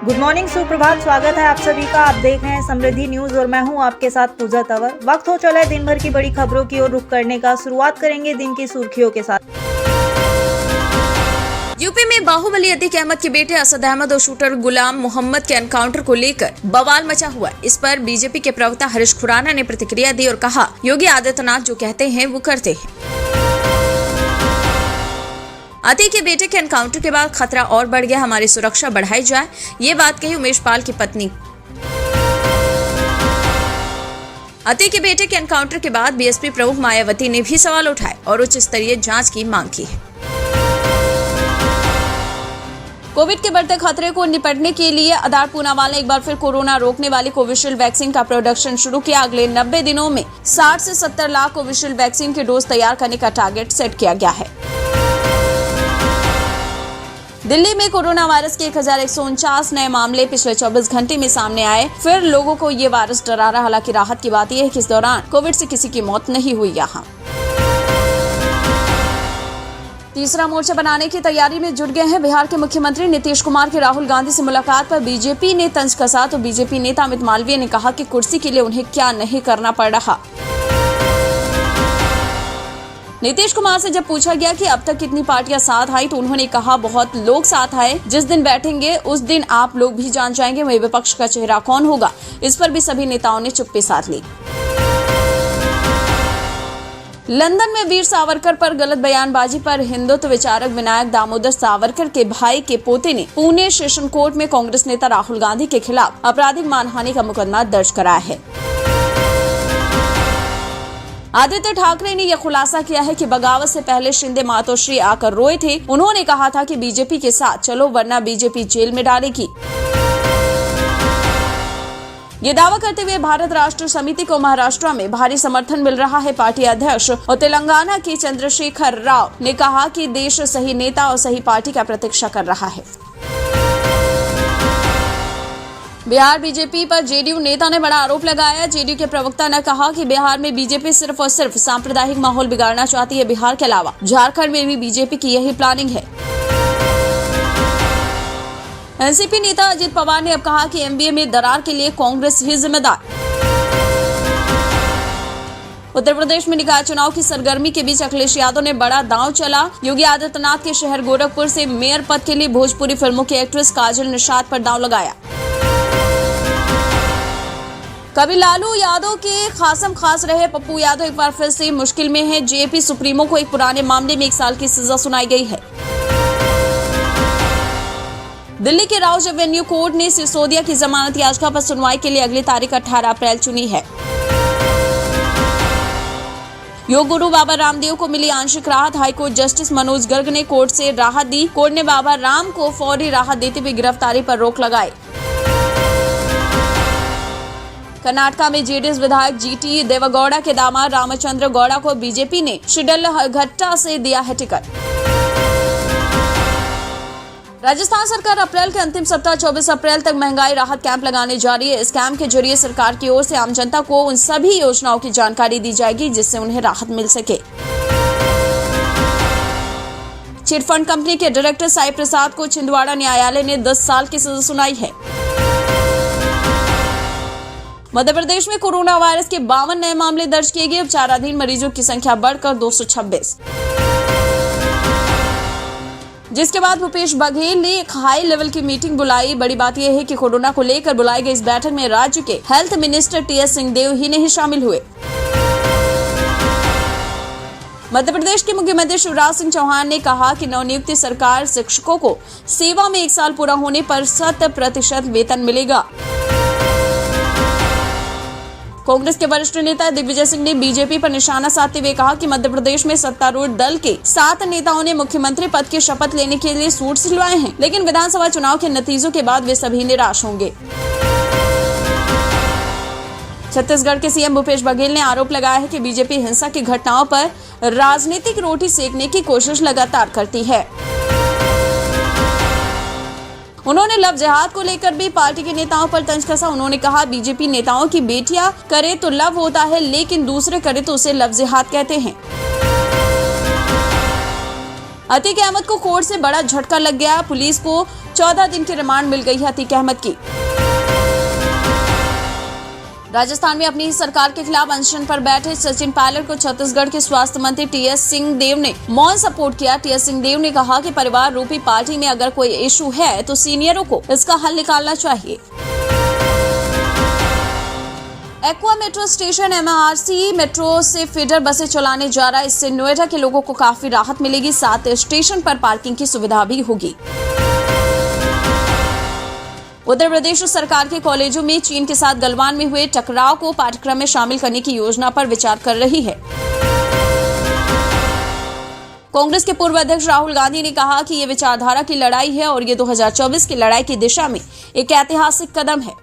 Good morning, सुप्रभात। स्वागत है आप सभी का। आप देख रहे हैं समृद्धि न्यूज और मैं हूं आपके साथ पूजा तंवर। वक्त हो चला है दिन भर की बड़ी खबरों की ओर रुख करने का। शुरुआत करेंगे दिन की सुर्खियों के साथ। यूपी में बाहुबली अतीक अहमद के बेटे असद अहमद और शूटर गुलाम मोहम्मद के एनकाउंटर को लेकर बवाल मचा हुआ। इस पर बीजेपी के प्रवक्ता हरीश खुराना ने प्रतिक्रिया दी और कहा, योगी आदित्यनाथ जो कहते हैं वो करते हैं। अतीक के बेटे के एनकाउंटर के बाद खतरा और बढ़ गया, हमारी सुरक्षा बढ़ाई जाए, ये बात कही उमेश पाल की पत्नी। अतीक के बेटे के एनकाउंटर के बाद बीएसपी प्रमुख मायावती ने भी सवाल उठाए और उच्च स्तरीय जांच की मांग की है। कोविड के बढ़ते खतरे को निपटने के लिए आधार पूनावाला ने एक बार फिर कोरोना रोकने वाली कोविशील्ड वैक्सीन का प्रोडक्शन शुरू किया। अगले 90 दिनों में 60 से 70 लाख कोविशील्ड वैक्सीन के डोज तैयार करने का टारगेट सेट किया गया है। दिल्ली में कोरोना वायरस के 1149 नए मामले पिछले 24 घंटे में सामने आए। फिर लोगों को ये वायरस डरा रहा। हालांकि राहत की बात यह है कि इस दौरान कोविड से किसी की मौत नहीं हुई। यहाँ तीसरा मोर्चा बनाने की तैयारी में जुट गए हैं बिहार के मुख्यमंत्री नीतीश कुमार की। राहुल गांधी से मुलाकात पर बीजेपी ने तंज कसा तो बीजेपी नेता अमित मालवीय ने कहा कि कुर्सी के लिए उन्हें क्या नहीं करना पड़ रहा। नीतीश कुमार से जब पूछा गया कि अब तक कितनी पार्टियां साथ आई तो उन्होंने कहा, बहुत लोग साथ आए। जिस दिन बैठेंगे उस दिन आप लोग भी जान जाएंगे वही विपक्ष का चेहरा कौन होगा। इस पर भी सभी नेताओं ने चुप्पी साध ली। लंदन में वीर सावरकर पर गलत बयानबाजी पर हिंदुत्व विचारक विनायक दामोदर सावरकर के भाई के पोते ने पुणे सेशन कोर्ट में कांग्रेस नेता राहुल गांधी के खिलाफ आपराधिक मानहानि का मुकदमा दर्ज कराया है। आदित्य ठाकरे ने यह खुलासा किया है कि बगावत से पहले शिंदे मातोश्री आकर रोए थे। उन्होंने कहा था कि बीजेपी के साथ चलो वरना बीजेपी जेल में डालेगी। ये दावा करते हुए भारत राष्ट्र समिति को महाराष्ट्र में भारी समर्थन मिल रहा है। पार्टी अध्यक्ष और तेलंगाना के चंद्रशेखर राव ने कहा कि देश सही नेता और सही पार्टी का प्रतीक्षा कर रहा है। बिहार बीजेपी पर जेडीयू नेता ने बड़ा आरोप लगाया। जेडीयू के प्रवक्ता ने कहा कि बिहार में बीजेपी सिर्फ और सिर्फ सांप्रदायिक माहौल बिगाड़ना चाहती है। बिहार के अलावा झारखंड में भी बीजेपी की यही प्लानिंग है। एनसीपी नेता अजित पवार ने अब कहा कि एमबीए में दरार के लिए कांग्रेस ही जिम्मेदार। उत्तर प्रदेश में निकाय चुनाव की सरगर्मी के बीच अखिलेश यादव ने बड़ा दांव चला। योगी आदित्यनाथ के शहर गोरखपुर से मेयर पद के लिए भोजपुरी फिल्मों की एक्ट्रेस काजल निषाद पर दांव लगाया। कभी लालू यादव के खासम खास रहे पप्पू यादव एक बार फिर से मुश्किल में है। जेपी सुप्रीमो को एक पुराने मामले में 1 साल की सजा सुनाई गई है। दिल्ली के राउज एवेन्यू कोर्ट ने सिसोदिया की जमानत याचिका पर सुनवाई के लिए अगली तारीख 18 अप्रैल चुनी है। योग गुरु बाबा रामदेव को मिली आंशिक राहत। हाईकोर्ट जस्टिस मनोज गर्ग ने कोर्ट से राहत दी। कोर्ट ने बाबा राम को फौरी राहत देते हुए गिरफ्तारी पर रोक लगाई। कर्नाटका में जेडीएस विधायक जीटी देवगौड़ा के दामाद रामचंद्र गौड़ा को बीजेपी ने शिडलघट्टा से दिया है टिकट। राजस्थान सरकार अप्रैल के अंतिम सप्ताह 24 अप्रैल तक महंगाई राहत कैंप लगाने जा रही है। इस कैंप के जरिए सरकार की ओर से आम जनता को उन सभी योजनाओं की जानकारी दी जाएगी जिससे उन्हें राहत मिल सके। चिटफंड कंपनी के डायरेक्टर साई प्रसाद को छिंदवाड़ा न्यायालय ने 10 साल की सजा सुनाई है। मध्य प्रदेश में कोरोना वायरस के 52 नए मामले दर्ज किए गए। उपचाराधीन मरीजों की संख्या बढ़कर 226, जिसके बाद भूपेश बघेल ने एक हाई लेवल की मीटिंग बुलाई। बड़ी बात यह है कि कोरोना को लेकर बुलाई गई इस बैठक में राज्य के हेल्थ मिनिस्टर टीएस सिंहदेव ही नहीं शामिल हुए। मध्य प्रदेश के मुख्यमंत्री शिवराज सिंह चौहान ने कहा कि नवनियुक्त सरकार शिक्षकों को सेवा में 1 साल पूरा होने पर 100% वेतन मिलेगा। कांग्रेस के वरिष्ठ नेता दिग्विजय सिंह ने बीजेपी पर निशाना साधते हुए कहा कि मध्य प्रदेश में सत्तारूढ़ दल के 7 नेताओं ने मुख्यमंत्री पद की शपथ लेने के लिए सूट सिलवाए हैं, लेकिन विधानसभा चुनाव के नतीजों के बाद वे सभी निराश होंगे। छत्तीसगढ़ के सीएम भूपेश बघेल ने आरोप लगाया है कि बीजेपी हिंसा की घटनाओं पर राजनीतिक रोटी सेकने की कोशिश लगातार करती है। उन्होंने लव जिहाद को लेकर भी पार्टी के नेताओं पर तंज कसा। उन्होंने कहा, बीजेपी नेताओं की बेटियां करे तो लव होता है, लेकिन दूसरे करे तो उसे लव जिहाद कहते हैं। अतीक अहमद को कोर्ट से बड़ा झटका लग गया। पुलिस को 14 दिन की रिमांड मिल गई है अतीक अहमद की। राजस्थान में अपनी ही सरकार के खिलाफ अनशन पर बैठे सचिन पायलट को छत्तीसगढ़ के स्वास्थ्य मंत्री टीएस सिंहदेव ने मौन सपोर्ट किया। टीएस सिंहदेव ने कहा कि परिवार रूपी पार्टी में अगर कोई इशू है तो सीनियरों को इसका हल निकालना चाहिए। Aqua metro station MRC metro से फीडर बसें चलाने जा रहा है। इससे नोएडा के लोगों को काफी राहत मिलेगी, साथ स्टेशन पर पार्किंग की सुविधा भी होगी। उत्तर प्रदेश सरकार के कॉलेजों में चीन के साथ गलवान में हुए टकराव को पाठ्यक्रम में शामिल करने की योजना पर विचार कर रही है। कांग्रेस के पूर्व अध्यक्ष राहुल गांधी ने कहा कि ये विचारधारा की लड़ाई है और ये 2024 की लड़ाई की दिशा में एक ऐतिहासिक कदम है।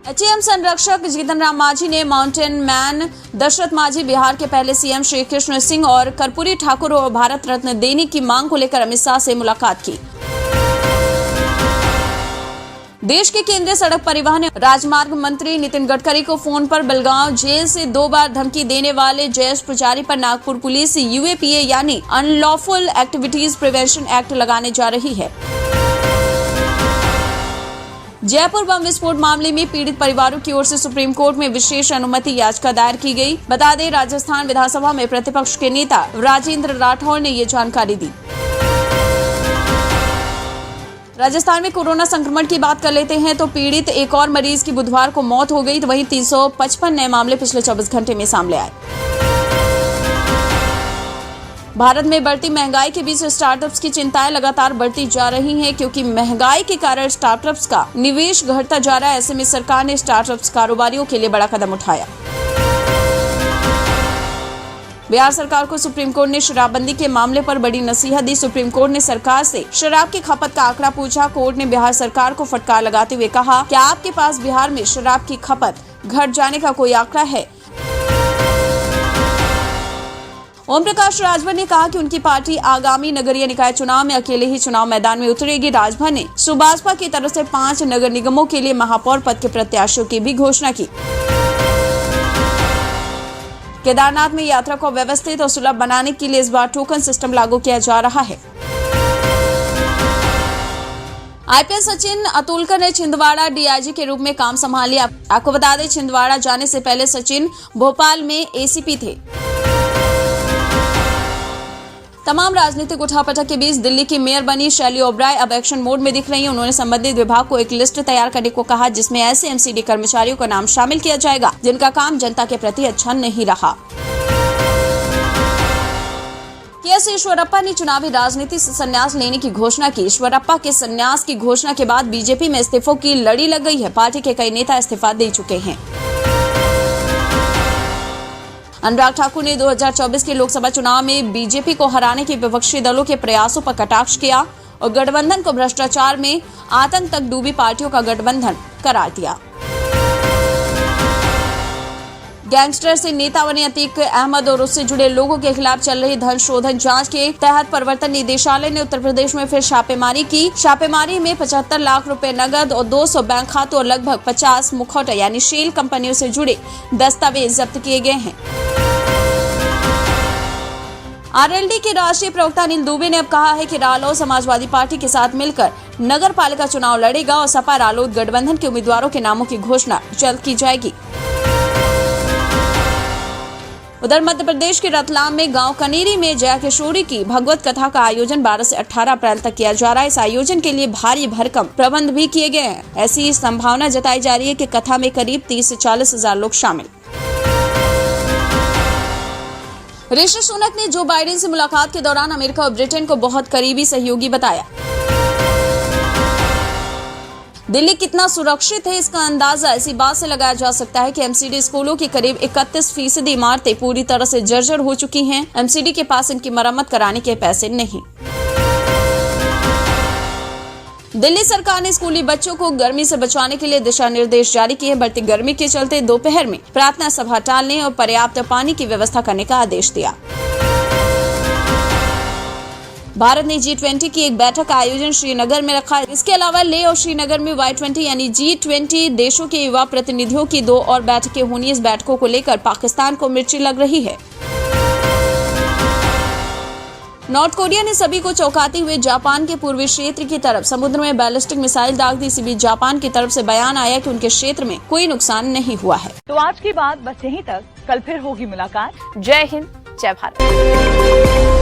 एचएएम संरक्षक जीतन राम मांझी ने माउंटेन मैन दशरथ मांझी, बिहार के पहले सीएम श्री कृष्ण सिंह और कर्पूरी ठाकुर और भारत रत्न देने की मांग को लेकर अमित शाह से मुलाकात की। देश के केंद्रीय सड़क परिवहन राजमार्ग मंत्री नितिन गडकरी को फोन पर बेलगांव जेल से 2 बार धमकी देने वाले जयेश पुजारी पर नागपुर पुलिस यूएपीए यानी अनलॉफुल एक्टिविटीज प्रिवेंशन एक्ट लगाने जा रही है। जयपुर बम विस्फोट मामले में पीड़ित परिवारों की ओर से सुप्रीम कोर्ट में विशेष अनुमति याचिका दायर की गई। बता दें, राजस्थान विधानसभा में प्रतिपक्ष के नेता राजेंद्र राठौड़ ने ये जानकारी दी। राजस्थान में कोरोना संक्रमण की बात कर लेते हैं तो पीड़ित एक और मरीज की बुधवार को मौत हो गई, तो वहीं 355 नए मामले पिछले 24 घंटे में सामने आए। भारत में बढ़ती महंगाई के बीच स्टार्टअप्स की चिंताएं लगातार बढ़ती जा रही हैं, क्योंकि महंगाई के कारण स्टार्टअप्स का निवेश घटता जा रहा है। ऐसे में सरकार ने स्टार्टअप्स कारोबारियों के लिए बड़ा कदम उठाया। बिहार सरकार को सुप्रीम कोर्ट ने शराबबंदी के मामले पर बड़ी नसीहत दी। सुप्रीम कोर्ट ने सरकार से शराब की खपत का आंकड़ा पूछा। कोर्ट ने बिहार सरकार को फटकार लगाते हुए कहा, क्या आपके पास बिहार में शराब की खपत घट जाने का कोई आंकड़ा है? ओम प्रकाश राजभर ने कहा कि उनकी पार्टी आगामी नगरीय निकाय चुनाव में अकेले ही चुनाव मैदान में उतरेगी। राजभर ने सुभाषपा की तरफ से 5 नगर निगमों के लिए महापौर पद के प्रत्याशियों की भी घोषणा की। केदारनाथ में यात्रा को व्यवस्थित और सुलभ बनाने के लिए इस बार टोकन सिस्टम लागू किया जा रहा है। आईपीएस सचिन अतुलकर ने छिंदवाड़ा डीआईजी के रूप में काम संभाल लिया। आपको बता दें, छिंदवाड़ा जाने से पहले सचिन भोपाल में एसीपी थे। तमाम राजनीतिक उठापटक के बीच दिल्ली की मेयर बनी शैली ओबराय अब एक्शन मोड में दिख रही हैं। उन्होंने संबंधित विभाग को एक लिस्ट तैयार करने को कहा, जिसमें ऐसे एमसीडी कर्मचारियों का नाम शामिल किया जाएगा जिनका काम जनता के प्रति अच्छा नहीं रहा। केएस ईश्वरप्पा ने चुनावी राजनीति से संन्यास लेने की घोषणा की। ईश्वरप्पा के संन्यास की घोषणा के बाद बीजेपी में इस्तीफों की लड़ी लग गई है। पार्टी के कई नेता इस्तीफा दे चुके हैं। अनुराग ठाकुर ने 2024 के लोकसभा चुनाव में बीजेपी को हराने के विपक्षी दलों के प्रयासों पर कटाक्ष किया और गठबंधन को भ्रष्टाचार में आतंक तक डूबी पार्टियों का गठबंधन करार दिया। गैंगस्टर से नेता बने अतीक अहमद और उससे जुड़े लोगों के खिलाफ चल रही धन शोधन जांच के तहत प्रवर्तन निदेशालय ने उत्तर प्रदेश में फिर छापेमारी की। छापेमारी में 75 लाख रुपए नगद और 200 बैंक खातों और लगभग 50 मुखौटा यानी शेल कंपनियों से जुड़े दस्तावेज जब्त किए गए हैं। आरएलडी के राष्ट्रीय प्रवक्ता अनिल दुबे ने अब कहा है कि रालोद समाजवादी पार्टी के साथ मिलकर नगर पालिका चुनाव लड़ेगा और सपा रालोद गठबंधन के उम्मीदवारों के नामों की घोषणा जल्द की जाएगी। उधर मध्य प्रदेश के रतलाम में गांव कनेरी में जया किशोरी की भगवत कथा का आयोजन 12 से 18 अप्रैल तक किया जा रहा है। इस आयोजन के लिए भारी भरकम प्रबंध भी किए गए हैं। ऐसी संभावना जताई जा रही है कि कथा में करीब 30 से 40 हजार लोग शामिल। ऋषि सुनक ने जो बाइडेन से मुलाकात के दौरान अमेरिका और ब्रिटेन को बहुत करीबी सहयोगी बताया। दिल्ली कितना सुरक्षित है इसका अंदाजा इसी बात से लगाया जा सकता है कि एमसीडी स्कूलों की करीब 31% इमारतें पूरी तरह से जर्जर हो चुकी हैं। एमसीडी के पास इनकी मरम्मत कराने के पैसे नहीं। दिल्ली सरकार ने स्कूली बच्चों को गर्मी से बचाने के लिए दिशा निर्देश जारी किए। बढ़ती गर्मी के चलते दोपहर में प्रार्थना सभा टालने और पर्याप्त पानी की व्यवस्था करने का आदेश दिया। भारत ने G20 की एक बैठक का आयोजन श्रीनगर में रखा। इसके अलावा लेह और श्रीनगर में Y20 यानी G20 देशों के युवा प्रतिनिधियों की 2 और बैठकें होनी। इस बैठकों को लेकर पाकिस्तान को मिर्ची लग रही है। नॉर्थ कोरिया ने सभी को चौंकाते हुए जापान के पूर्वी क्षेत्र की तरफ समुद्र में बैलिस्टिक मिसाइल दाग दी। इसी बीच जापान की तरफ से बयान आया कि उनके क्षेत्र में कोई नुकसान नहीं हुआ है। तो आज की बात बस यहीं तक, कल फिर होगी मुलाकात। जय हिंद, जय भारत।